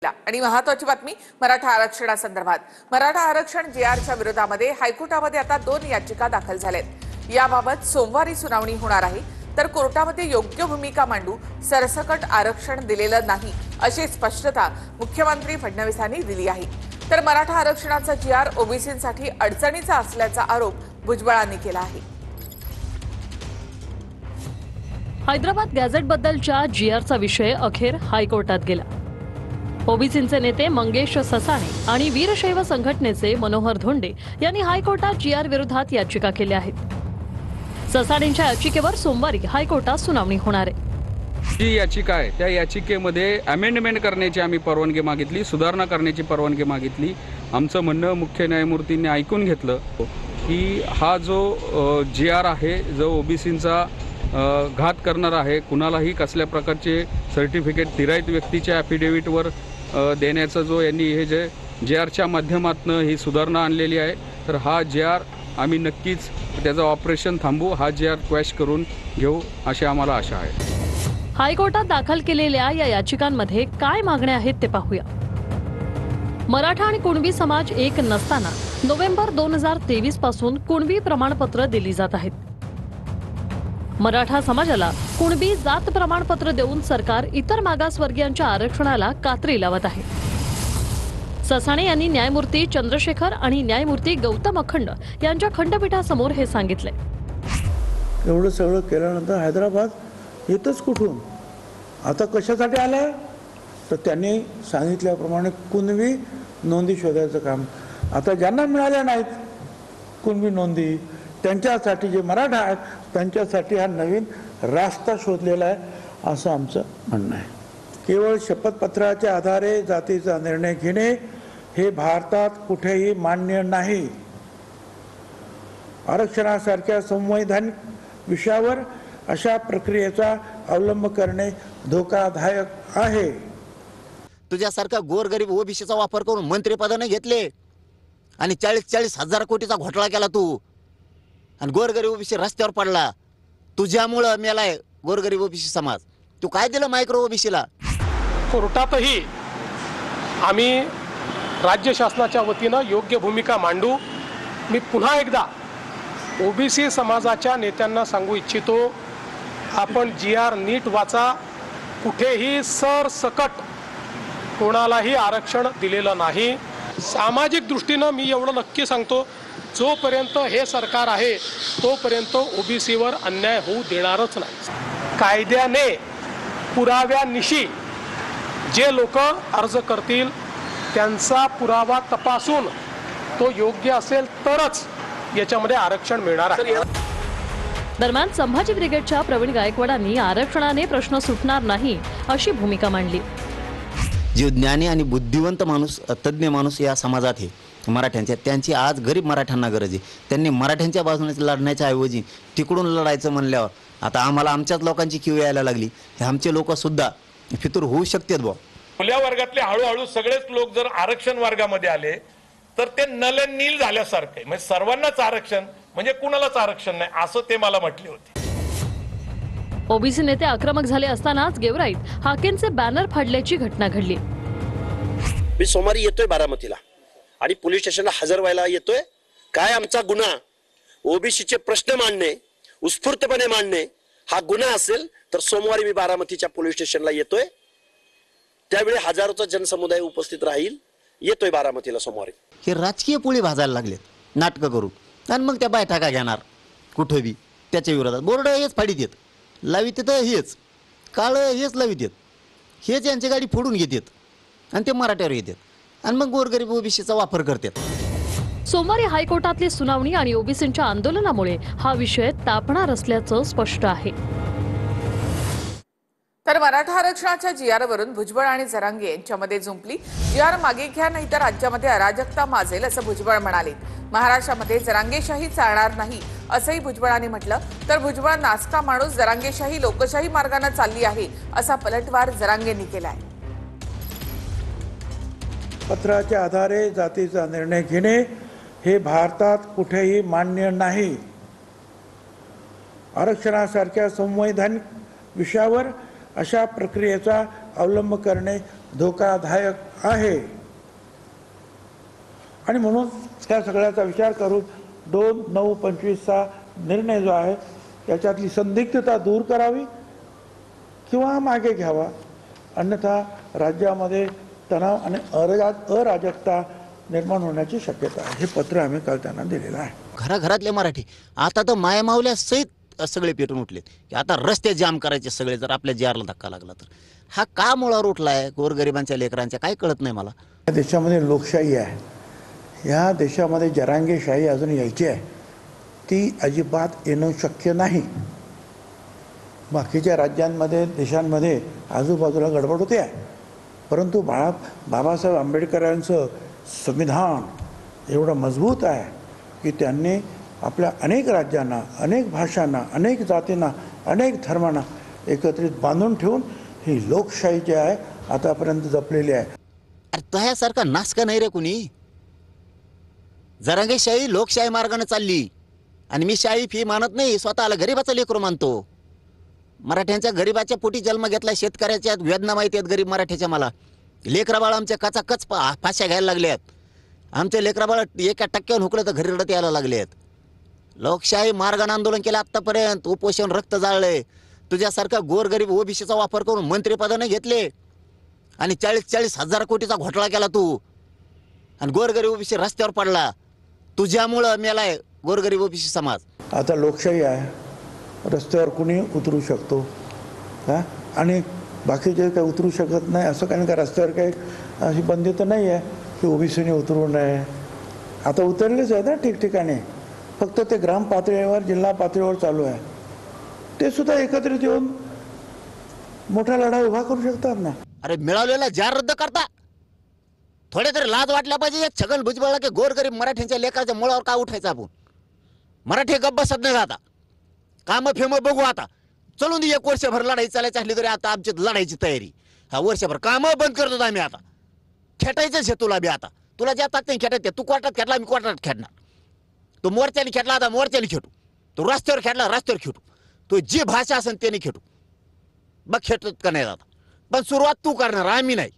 आणि महत्त्वाची बातमी मराठा आरक्षणासंदर्भात मराठा आरक्षण जेआरच्या विरोधामध्ये हायकोर्टामध्ये आता 2 याचिका दाखल झाल्यात। याबाबत सोमवारी सुनावणी होणार आहे। तर कोर्टामध्ये योग्य भूमिका मांडू, सरसकट आरक्षण दिलेलं नाही अशी स्पष्टता मुख्यमंत्री फडणवीसांनी दिली आहे। तर मराठा आरक्षणाचा जीआर ओबीसींसाठी अडचणीचा असल्याचा आरोप भुजबळांनी केला आहे। हैदराबाद गॅझेटबद्दलच्या जीआरचा विषय अखेर हायकोर्टात गेला। ओबीसींचे नेते मंगेश ससाणे आणि वीरशैव संघटनेचे मनोहर धोंडे यांनी हायकोर्टात जीआर विरोधात याचिका केल्या आहेत। ससाणेंच्या याचिकेवर सोमवारी हायकोर्टात सुनावणी होणार आहे। जी याचिका आहे त्या याचिकेमध्ये अमेंडमेंट करण्याची आम्ही परवानगी मागितली, सुधारणा करण्याची परवानगी मागितली। आमचं म्हणणं मुख्य न्यायमूर्तींनी ऐकून घेतलं की हा जो जीआर आहे जो ओबीसींचा घात करणार आहे, कुणालाही कसल्या प्रकारचे सर्टिफिकेट तिराईत व्यक्तीच्या ॲफिडेव्हिटवर देण्याचा जो यांनी हे जे जीआरच्या माध्यमातून ही सुधारणा आणलेली आहे, तर हा जीआर आम्ही नक्कीच त्याचं ऑपरेशन थांबवू, हा जीआर क्वॅश करून घेऊ अशी आम्हाला आशा आहे। हायकोर्टात दाखल केलेल्या या याचिकांमध्ये काय मागण्या आहेत ते पाहूया। मराठा आणि कुणबी समाज एक नसताना नोव्हेंबर 2023 पासून कुणबी प्रमाणपत्र दिली जात आहेत। मराठा समाजाला कुणबी जात प्रमाणपत्र देऊन सरकार इतर मागासवर्गीयांच्या आरक्षणाला कात्री लावत आहे। ससाणे यांनी न्यायमूर्ती चंद्रशेखर आणि न्यायमूर्ती गौतम अखंड यांच्या खंडपीठासमोर हे सांगितले। एवढं सगळं केल्यानंतर हैदराबाद येतच कुठून, आता कशासाठी आलं तर त्यांनी सांगितल्याप्रमाणे कुणबी नोंदी शोधायचं काम आता ज्यांना मिळाल्या नाहीत कुणबी नोंदी त्यांच्यासाठी जे मराठा आहेत त्यांच्यासाठी हा नवीन रास्ता शोधलेला आहे असं आमचं म्हणणं आहे। केवळ शपथपत्राच्या आधारे जातीचा निर्णय घेणे हे भारतात कुठेही मान्य नाही। आरक्षणासारख्या संवैधानिक विषयावर अशा प्रक्रियेचा अवलंब करणे धोकादायक आहे। तुझ्यासारखा गोरगरीब ओबीसीचा वापर करून मंत्रिपदाने घेतले आणि 40 हजार कोटीचा घोटाळा केला तू, आणि गोरगरीब ओबीसी रस्त्यावर पडला। तुझ्यामुळे मेलाय गोरगरीब ओबीसी समाज। तू काय दिलं मायक्रो ओबीसीला? कोर्टातही आम्ही राज्य शासनाच्या वतीनं योग्य भूमिका मांडू। मी पुन्हा एकदा ओबीसी समाजाच्या नेत्यांना सांगू इच्छितो, आपण जीआर नीट वाचा। कुठेही सरसकट कोणालाही आरक्षण दिलेलं नाही। सामाजिक दृष्टीनं मी एवढं नक्की सांगतो, जोपर्यंत हे सरकार आहे तोपर्यंत ओबीसीवर अन्याय होऊ देणारच नाही। कायद्याने पुराव्यानिशी जे लोक अर्ज करतील त्यांचा पुरावा तपासून तो योग्य असेल तरच याच्यामध्ये आरक्षण मिळणार आहे। दरम्यान संभाजी ब्रिगेडच्या प्रवीण गायकवाडांनी आरक्षणाने प्रश्न सुटणार नाही अशी भूमिका मांडली। जे ज्ञानी आणि बुद्धिवंत माणूस, तज्ञ माणूस या समाजात आहे मराठ्यांच्या, त्यांची आज गरीब मराठ्यांना गरज आहे। त्यांनी मराठ्यांच्या बाजूने लढण्याच्या ऐवजी तिकडून लढायचं म्हणल्यावर आता आम्हाला आमच्याच लोकांची किव यायला लागली। हे आमचे लोक सुद्धा फितूर होऊ शकतात बुवा। खुल्या वर्गातले हळूहळू सगळेच लोक जर आरक्षण वर्गामध्ये आले तर ते नल नील झाल्यासारखे, म्हणजे सर्वांनाच आरक्षण म्हणजे कुणालाच आरक्षण नाही असं ते मला म्हटले होते। ओबीसी नेते आक्रमक झाले असतानाच गेवराईत हाकेंचे बॅनर फाडल्याची घटना घडली। मी सोमवारी येतोय बारामतीला आणि पोलीस स्टेशनला हजर व्हायला येतोय। काय आमचा गुन्हा? ओबीसीचे प्रश्न मांडणे, उत्स्फूर्तपणे मांडणे हा गुन्हा असेल तर सोमवारी मी बारामतीच्या पोलीस स्टेशनला येतोय। त्यावेळी हजारोचा जनसमुदाय उपस्थित राहील। येतोय बारामतीला सोमवारी। हे राजकीय पोळी भाजायला लागलेत नाटकं करून, आणि मग त्या बैठका घेणार कुठं बी त्याच्या विरोधात। बोर्ड हेच फाडीत येत, लावित येत हेच, काळ हेच लावित येत, हेच यांची गाडी फोडून घेतात आणि ते मराठ्यावर येतात आणि मग गोरगरीब ओबीसीचा वापर करतात। सोमवारी हायकोर्टातली सुनावणी आणि ओबीसींच्या आंदोलनामुळे हा विषय तापणार असल्याचं स्पष्ट आहे। तर मराठा आरक्षणाच्या जीआरवरून भुजबळ आणि जरांगे यांच्यामध्ये जुंपली। जीआर मागे घ्या नाही तर राज्यामध्ये अराजकता माजेल असं भुजबळ म्हणाले। महाराष्ट्रामध्ये जरांगेशाही चालणार नाही असंही भुजबळांनी म्हटलं। तर भुजबळ नासका माणूस, जरांगेशाही लोकशाही मार्गाने चालली आहे असा पलटवार जरांगेंनी केलाय। पत्राच्या आधारे जातीचा निर्णय घेणे हे भारतात कुठेही मान्य नाही। आरक्षणासारख्या संवैधानिक विषयावर अशा प्रक्रियेचा अवलंब करणे धोकादायक आहे आणि म्हणून त्या सगळ्याचा विचार करून 2/9/25चा निर्णय जो आहे त्याच्यातली संदिग्धता दूर करावी किंवा मागे घ्यावा, अन्यथा राज्यामध्ये तणाव आणि अराजकता निर्माण होण्याची शक्यता आहे. हे पत्र आम्ही काल त्यांना दिलेलं आहे. घराघरातले मराठी आता तर मायामावल्या सहित सगळे पेटून उठलेत की आता रस्ते जाम करायचे सगळे, जर आपल्या जीआरला धक्का लागला तर. हा का मुळावर उठलाय गोरगरिबांच्या लेकरांच्या, काय कळत नाही मला. या देशामध्ये लोकशाही आहे, या देशामध्ये जरांगेशाही अजून यायची आहे, ती अजिबात येणं शक्य नाही. बाकीच्या राज्यांमध्ये देशांमध्ये आजूबाजूला गडबड होते आहे, परंतु बाबासाहेब आंबेडकरांचं संविधान एवढं मजबूत आहे की त्यांनी आपल्या अनेक राज्यांना, अनेक भाषांना, अनेक जातींना, अनेक धर्मांना एकत्रित बांधून ठेवून ही लोकशाही जी आहे आतापर्यंत जपलेली आहे. अरे तह्यासारखा नास का नाही रे कुणी. जरांगेशाही लोकशाही मार्गाने चालली आणि मी शाही फी मानत नाही, स्वतःला गरीबाचं लेकरू मानतो. मराठ्यांच्या गरीबाच्या पोटी जन्म घेतला, शेतकऱ्याच्या वेदना माहिती आहेत गरीब मराठ्याच्या. मला लेकरा बाळ आमच्या कचाकच फाश्या घ्यायला लागल्यात. आमचे लेकरा बाळ 1% हुकलं तर घरी रडत यायला लागलेत. लोकशाही मार्गाने आंदोलन केलं आत्तापर्यंत, उपोषण रक्त जाळले. तुझ्यासारखा गोरगरीब ओबीसीचा वापर करून मंत्रिपदाने घेतले आणि 40 हजार कोटीचा घोटाळा केला तू, आणि गोरगरीब ओबीसी रस्त्यावर पडला. तुझ्यामुळं मेलाय गोरगरीब ओबीसी समाज. आता लोकशाही आहे, रस्त्यावर कुणी उतरू शकतो का, आणि बाकीचे काही उतरू शकत नाही असं काही का. रस्त्यावर काही अशी बंदी तर नाही आहे की ओबीसीने उतरू नये. आता उतरलेच आहे ना ठिकठिकाणी, फक्त ते ग्राम पातळीवर, जिल्हा पातळीवर चालू आहे. ते सुद्धा एकत्रित येऊन मोठा लढा उभा करू शकतात ना. अरे मिळालेला जार रद्द करता, थोडे तरी लाज वाटल्या पाहिजे. छगन भुजबळला की गोरगरीब मराठ्यांच्या लेकराच्या मुळावर का उठायचं आपण. मराठी गप्प बसत नाही आता, काम फेम बघू. आता चलून 1 वर्षभर लढाई चालायची असली तरी आता आमची लढायची तयारी. हा वर्षभर काम बंद करतो आम्ही. आता खेटायचंच आहे तुला बी. आता तुला ज्या ताकद खेटायचं, तू कोर्टात खेटला मी कोर्टात खेटणार. तो मोर्चाने खेटला आता मोर्चाने खेटू, तो रस्त्यावर खेटला रस्त्यावर खेटू, तो जी भाषा असेल त्याने खेटू. बघ खेटत का नाही जाता, पण सुरुवात तू करणार, आम्ही नाही.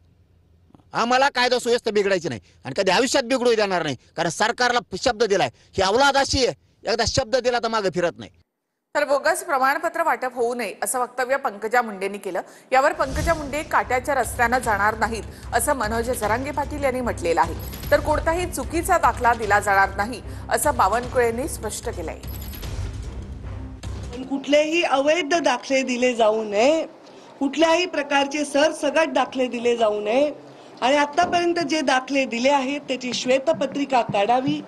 आम्हाला कायदा सुव्यवस्था बिघडायची नाही आणि कधी आयुष्यात बिघडू देणार नाही, कारण सरकारला शब्द दिलाय. ही अवलाद अशी आहे, एकदा शब्द दिला तर मागे फिरत नाही. तर बोगस प्रमाणपत्र वाटप होऊ नये असं वक्तव्य पंकजा मुंडेंनी केलं. यावर पंकजा मुंडे काट्याच्या रस्त्यानं जाणार नाहीत असं मनोज जरांगे पाटील यांनी म्हटलेलं आहे. तर कोणताही चुकीचा दाखला दिला जाणार नाही असं बावनकुळेंनी स्पष्ट केलंय. कुठलेही अवैध दाखले दिले जाऊ नये, कुठल्याही प्रकारचे सरसगट दाखले दिले जाऊ नये आणि आतापर्यंत जे दाखले दिले आहेत त्याची श्वेतपत्रिका काढावी,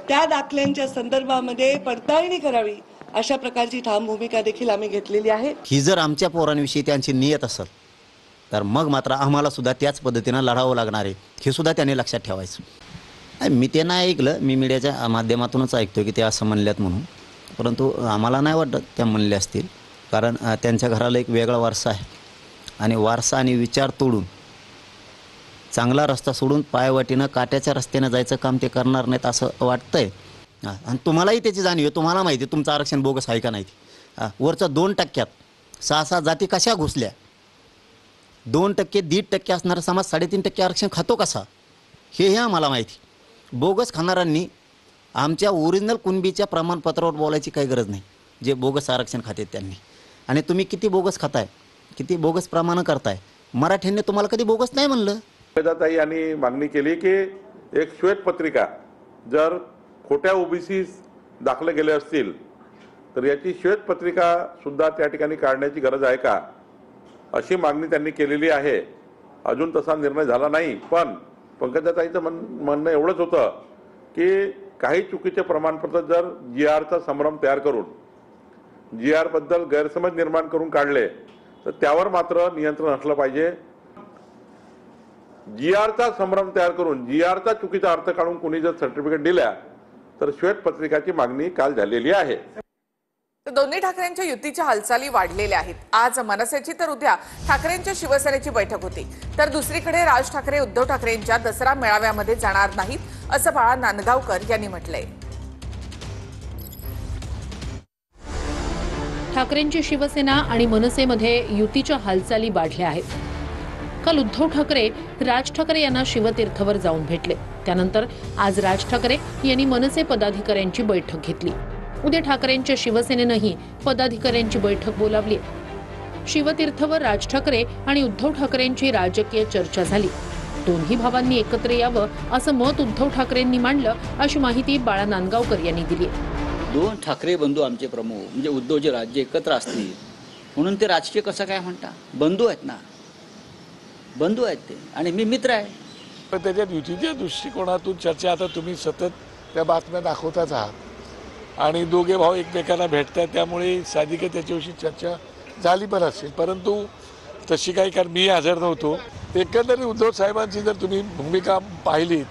त्या दाखल्यांच्या संदर्भामध्ये पडताळणी करावी, अशा प्रकारची ठाम भूमिका देखील आम्ही घेतलेली आहे. ही जर आमच्या पोरांविषयी त्यांची नियत असेल तर मग मात्र आम्हाला सुद्धा त्याच पद्धतीनं लढावं लागणार आहे, हे सुद्धा त्यांनी लक्षात ठेवायचं. मी ते नाही ऐकलं, मी मीडियाच्या माध्यमातूनच ऐकतो की ते असं म्हणल्यात म्हणून, परंतु आम्हाला नाही वाटत त्या म्हणले असतील, कारण त्यांच्या घराला एक वेगळा वारसा आहे आणि वारसा आणि विचार तोडून चांगला रस्ता सोडून पायवाटीनं काट्याच्या रस्त्यानं जायचं काम ते करणार नाहीत असं वाटतंय. आणि तुम्हालाही त्याची जाणीव आहे, तुम्हाला माहिती आहे तुमचं आरक्षण बोगस आहे का नाही. वरचं 2% 6 जाती कशा घुसल्या. 2% 1.5% असणारा समाज 3.5% आरक्षण खातो कसा, हे आम्हाला माहिती. बोगस खाणाऱ्यांनी आमच्या ओरिजिनल कुणबीच्या प्रमाणपत्रावर बोलायची काही गरज नाही, जे बोगस आरक्षण खाते त्यांनी. आणि तुम्ही किती बोगस खाताय, किती बोगस प्रमाण करताय. मराठ्यांनी तुम्हाला कधी बोगस नाही म्हणलं. ताई यांनी मागणी केली की एक श्वेतपत्रिका, जर खोट्या ओबीसी दाखले गेले असतील तर याची श्वेतपत्रिका सुद्धा त्या ठिकाणी काढण्याची गरज आहे का, अशी मागणी त्यांनी केलेली आहे. अजून तसा निर्णय झाला नाही, पण पंकजाताईचं म्हणणं एवढंच होतं की काही चुकीचे प्रमाणपत्र जर GRचा संभ्रम तयार करून GR बद्दल गैरसमज निर्माण करून काढले तर त्यावर मात्र नियंत्रण असलं पाहिजे. GRचा संभ्रम तयार करून GRचा चुकीचा अर्थ काढून कोणी जर सर्टिफिकेट दिल्या तर श्वेतपत्रिकाची मागणी काल झालेली आहे. दोन्ही ठाकरेंच्या युतीच्या हालचाली वाढलेल्या आहेत. आज मनसेची तर उद्या ठाकरेंच्या शिवसेनेची बैठक होती. तर दुसरीकडे राज ठाकरे उद्धव ठाकरेंच्या दसरा मेळाव्यामध्ये जाणार नाहीत असं बाळा नांदगावकर यांनी म्हटलंय. ठाकरेंची शिवसेना आणि मनसेमध्ये युतीच्या हालचाली वाढल्या आहेत. काल उद्धव ठाकरे राज ठाकरे यांना शिवतीर्थवर जाऊन भेटले. त्यानंतर आज राज ठाकरे यांनी मनसे पदाधिकाऱ्यांची बैठक घेतली. उद्या ठाकरेंच्या शिवसेनेनंही पदाधिकाऱ्यांची बैठक बोलावली. शिवतीर्थवर राज ठाकरे आणि उद्धव ठाकरेंची राजकीय चर्चा झाली. दोन्ही भावांनी एकत्र यावं असं मत उद्धव ठाकरेंनी मांडलं, अशी माहिती बाळा नांदगावकर यांनी दिली. दोन ठाकरे बंधू आमचे प्रमुख म्हणजे उद्धवचे राज्य एकत्र असतील म्हणून ते राजकीय कसं काय म्हणता? बंधू आहेत ना, बंधू आहेत ते, आणि मी मित्र आहे. पण त्याच्या युतीच्या दृष्टिकोनातून चर्चा आता तुम्ही सतत त्या बातम्या दाखवताच आहात आणि दोघे भाऊ एकमेकांना भेटतात, त्यामुळे साधिक त्याच्याविषयी चर्चा झाली पण असेल, परंतु तशी काही, कारण मी हजर नव्हतो. एकंदरीत उद्धव साहेबांची जर तुम्ही भूमिका पाहिली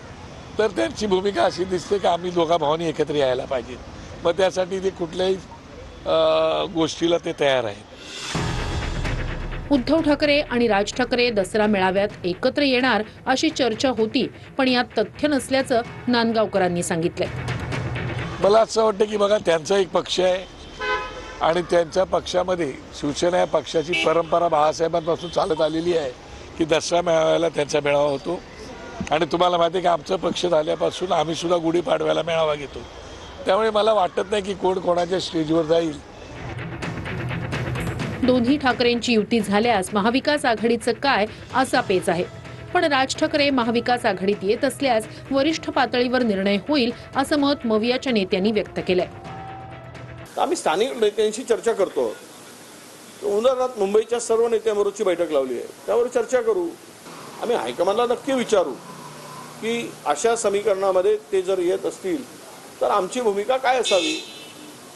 तर त्यांची भूमिका अशी दिसते की आम्ही दोघा भावांनी एकत्र यायला पाहिजे. मग त्यासाठी ते कुठल्याही गोष्टीला ते तयार आहेत. उद्धव ठाकरे आणि राज ठाकरे दसरा मेळाव्यात एकत्र येणार अशी चर्चा होती, पण यात तथ्य नसल्याचं नांदगावकरांनी सांगितलंय. मला असं वाटतं की बघा, त्यांचा एक पक्ष आहे आणि त्यांच्या पक्षामध्ये शिवसेना या पक्षाची परंपरा बाळासाहेबांपासून चालत आलेली आहे की दसरा मेळाव्याला त्यांचा मेळावा होतो. आणि तुम्हाला माहिती आहे की आमचा पक्ष झाल्यापासून आम्ही सुद्धा गुढीपाडव्याला मेळावा घेतो. त्यामुळे मला वाटत नाही की कोण कोणाच्या स्टेजवर जाईल. दोन्ही ठाकरेंची युती झाल्यास महाविकास आघाडीचं काय असा पेच आहे. पण राज ठाकरे महाविकास आघाडीत येत असल्यास वरिष्ठ पातळीवर निर्णय होईल असं मत मवियाच्या नेत्यांनी व्यक्त केलंय. आम्ही स्थानिक नेत्यांशी चर्चा करतो. उदाहरणार्थ मुंबईच्या सर्व नेत्यांबरोबरची बैठक लावली आहे, त्यावर चर्चा करू. आम्ही हायकमांडला नक्की विचारू की अशा समीकरणामध्ये ते जर येत असतील तर आमची भूमिका काय असावी,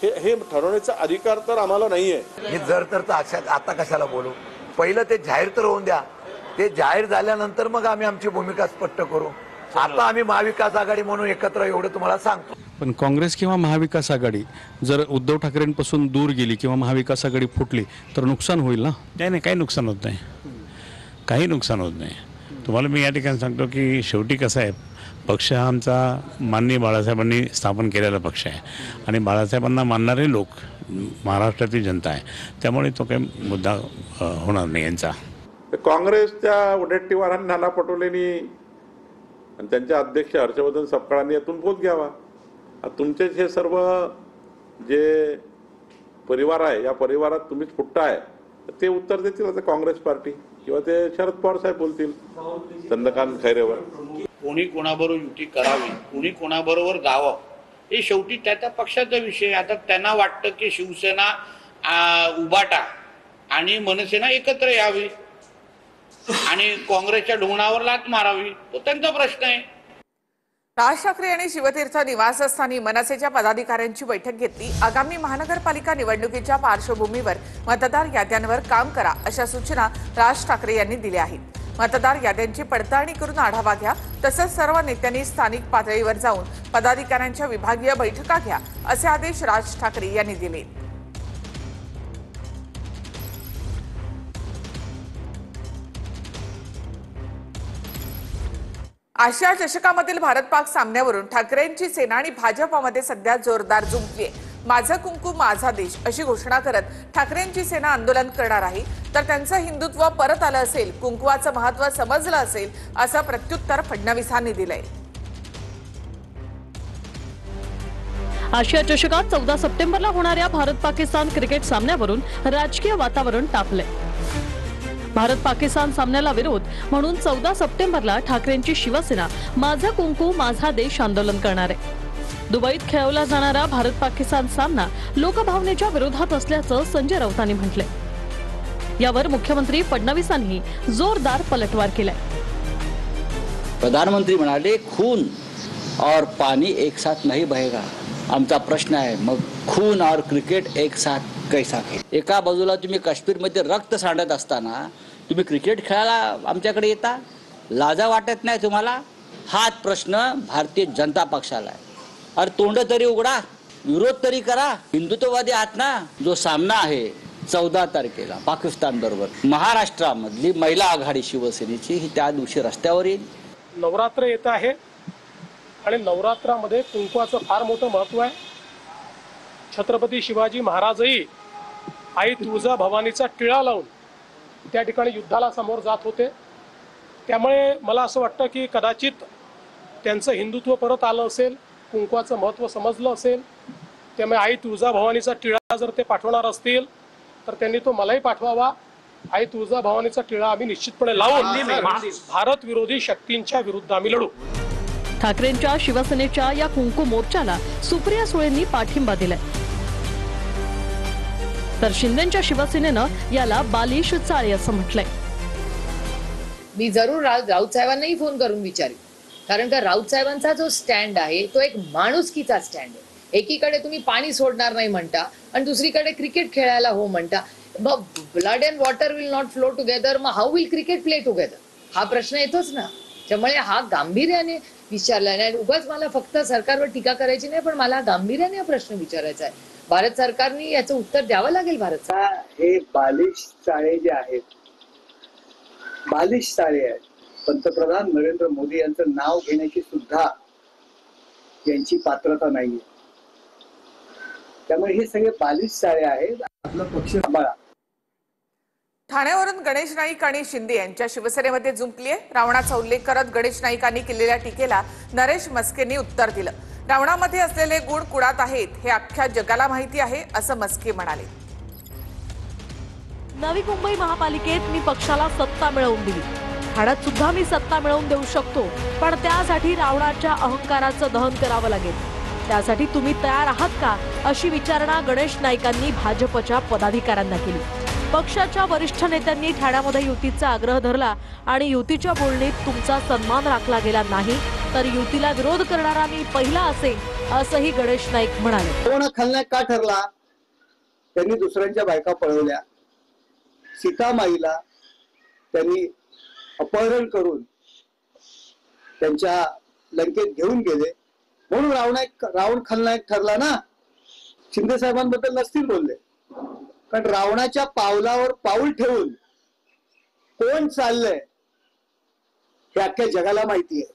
हे ठरवण्याचा अधिकार तर आम्हाला नाही आहे. हे जर तर आता कशाला बोलू, पहिलं ते जाहीर तर होऊन द्या. ते जाहीर झाल्यानंतर मग आम्ही आमची भूमिका स्पष्ट करू. आता आम्ही महाविकास आघाडी म्हणून एकत्र एवढं तुम्हाला सांगतो. पण काँग्रेस किंवा महाविकास आघाडी जर उद्धव ठाकरेंपासून दूर गेली किंवा महाविकास आघाडी फुटली तर नुकसान होईल ना? नाही, काही नुकसान होत नाही, काही नुकसान होत नाही. तुम्हाला मी या ठिकाणी सांगतो की शेवटी कसं आहे, पक्ष हा आमचा माननीय बाळासाहेबांनी स्थापन केलेला पक्ष आहे आणि बाळासाहेबांना मानणारे लोक महाराष्ट्रातील जनता आहे. त्यामुळे तो काही मुद्दा होणार नाही यांचा. काँग्रेसच्या वडेट्टीवारांनी नाना पटोलेंनी आणि त्यांचे अध्यक्ष हर्षवर्धन सपकाळांनी यातून बोध घ्यावा. तुमचे हे सर्व जे परिवार आहे, या परिवारात तुम्हीच फुटताय, ते उत्तर देतील आता काँग्रेस पार्टी किंवा ते शरद पवार साहेब बोलतील चंद्रकांत खैरेवर. कोणी कोणाबरोबर युती करावी, कोणी कोणाबरोबर जावं, हे शेवटी त्या पक्षाचा विषय. आता त्यांना वाटतं की शिवसेना उभाटा आणि मनसेना एकत्र यावी आणि काँग्रेसच्या ढोंगणावर लाथ मारावी, तो त्यांचा प्रश्न आहे. राज ठाकरे यांनी शिवतीर्थ निवासस्थानी मनसेच्या पदाधिकाऱ्यांची बैठक घेतली. आगामी महानगरपालिका निवडणुकीच्या पार्श्वभूमीवर मतदार याद्यांवर काम करा अशा सूचना राज ठाकरे यांनी दिल्या आहेत. मतदार याद्यांची पडताळणी करून आढावा घ्या, तसंच सर्व नेत्यांनी स्थानिक पातळीवर जाऊन पदाधिकाऱ्यांच्या विभागीय बैठका घ्या असे आदेश राज ठाकरे यांनी दिले. आशिया चषकामधील भारत पाक सामन्यावरून ठाकरेंची सेना आणि भाजपमध्ये सध्या जोरदार जुंपली आहे. माझं कुंकू माझा देश अशी घोषणा करत ठाकरेंची सेना आंदोलन करणार आहे, तर त्यांचं हिंदुत्व परत आलं असेल, कुंकवाचं महत्त्व समजलं असेल असं प्रत्युत्तर फडणवीसांनी दिलंय. आशिया चषकात 14 सप्टेंबरला होणाऱ्या भारत पाकिस्तान क्रिकेट सामन्यावरून राजकीय वातावरण तापलंय. भारत पाकिस्तान सामन्याला विरोध म्हणून 14 सप्टेंबरला ठाकरेंची शिवसेना माझा कुंकू माझा देश आंदोलन करणार आहे. दुबईत खेळवला जाणारा भारत पाकिस्तान सामना लोकभावनेच्या विरोधात असल्याचं संजय राऊतांनी म्हटलंय. यावर मुख्यमंत्री फडणवीसांनी जोरदार पलटवार केलाय. प्रधानमंत्री म्हणाले खून और पानी एक साथ नहीं बहेगा. आमचा प्रश्न आहे, मग खून और क्रिकेट एक साथ कैसा खेळ? एका बाजूला तुम्ही काश्मीरमध्ये रक्त सांडत असताना तुम्ही क्रिकेट खेळायला आमच्याकडे येता? लाजा वाटत नाही तुम्हाला? हाच प्रश्न भारतीय जनता पक्षाला आहे. अरे तोंड तरी उघडा, विरोध तरी करा. हिंदुत्ववादी आहात ना. जो सामना आहे 14 तारखेला पाकिस्तान बरोबर, महाराष्ट्रामधली महिला आघाडी शिवसेनेची ही त्या दिवशी रस्त्यावर येईल. नवरात्र येत आहे आणि नवरात्रामध्ये कुंकवाचं फार मोठं महत्व आहे. छत्रपती शिवाजी महाराजही आई तुळजाभवानीचा टिळा लावून त्या ठिकाणी युद्धाला समोर जात होते. त्यामुळे मला असं वाटतं की कदाचित त्यांचं हिंदुत्व परत आलं असेल, कुंकवाचं महत्त्व समजलं असेल. त्यामुळे आई तुळजाभवानीचा टिळा जर ते पाठवणार असतील तर त्यांनी तो मलाही पाठवावा. आई तुळजाभवानीचा टिळा आम्ही निश्चितपणे लावून भारत विरोधी शक्तींच्या विरुद्ध आम्ही लढू. ठाकरेंच्या शिवसेनेच्या या कुंकू मोर्चाला सुप्रिया सुळेंनी पाठिंबा दिलाय, तर शिंदेच्या शिवसेनेनं याला बालिश चाळे असं म्हटलंय. मी जरूर राऊत साहेबांनाही फोन करून विचारेन, कारण का राऊत साहेबांचा जो स्टँड आहे तो एक माणुसकीचा स्टँड आहे. एकीकडे तुम्ही पाणी सोडणार नाही म्हणता आणि दुसरीकडे क्रिकेट खेळायला हो म्हणता. मग blood and water will not flow together, मग how will cricket play together, हा प्रश्न येतोच ना. त्यामुळे हा गांभीर्याने विचारला नाही. उगाच मला फक्त सरकारवर टीका करायची नाही, पण मला गांभीर्याने हा प्रश्न विचारायचा आहे. भारत सरकारने याचं उत्तर द्यावं लागेल. भारत हे बालिश चाळे जे आहेत, बालिश चाळे आहेत. पंतप्रधान नरेंद्र मोदी यांचं नाव घेण्याची सुद्धा यांची पात्रता नाहीये. त्यामुळे हे सगळे बालिश चाळे आहेत. आपला पक्ष सांभाळा. ठाण्यावरून गणेश नाईक आणि शिंदे यांच्या शिवसेनेमध्ये जुंपली आहे. रावणाचा उल्लेख करत गणेश नाईकांनी केलेल्या टीकेला नरेश मस्केंनी उत्तर दिलं. रावणामध्ये असलेले गुण कुणात आहेत हे अख्ख्या जगाला माहिती आहे असं मस्के म्हणाले. नवी मुंबई महापालिकेत मी पक्षाला सत्ता मिळवून दिली, ठाण्यात सुद्धा मी सत्ता मिळवून देऊ शकतो, पण त्यासाठी रावणाच्या अहंकाराचं दहन करावं लागेल. त्यासाठी तुम्ही तयार आहात का, अशी विचारणा गणेश नाईकांनी भाजपच्या पदाधिकाऱ्यांना केली. पक्षाच्या वरिष्ठ नेत्यांनी ठाण्यामध्ये युतीचा आग्रह धरला आणि युतीच्या बोलणीत तुमचा सन्मान राखला गेला नाही तर युतीला विरोध करणारा मी पहिला असेल, असंही गणेश नाईक म्हणाले. कोण खलनायक का ठरला? त्यांनी दुसऱ्यांच्या बायका पळवल्या. सीतामाईला त्यांनी अपहरण करून त्यांच्या लंकेत घेऊन गेले, म्हणून रावण खलनायक ठरला ना. शिंदे साहेबांबद्दल नसतील बोलले, कारण रावणाच्या पावलावर पाऊल ठेवून कोण चाललंय हे अख्ख्या जगाला माहिती आहे.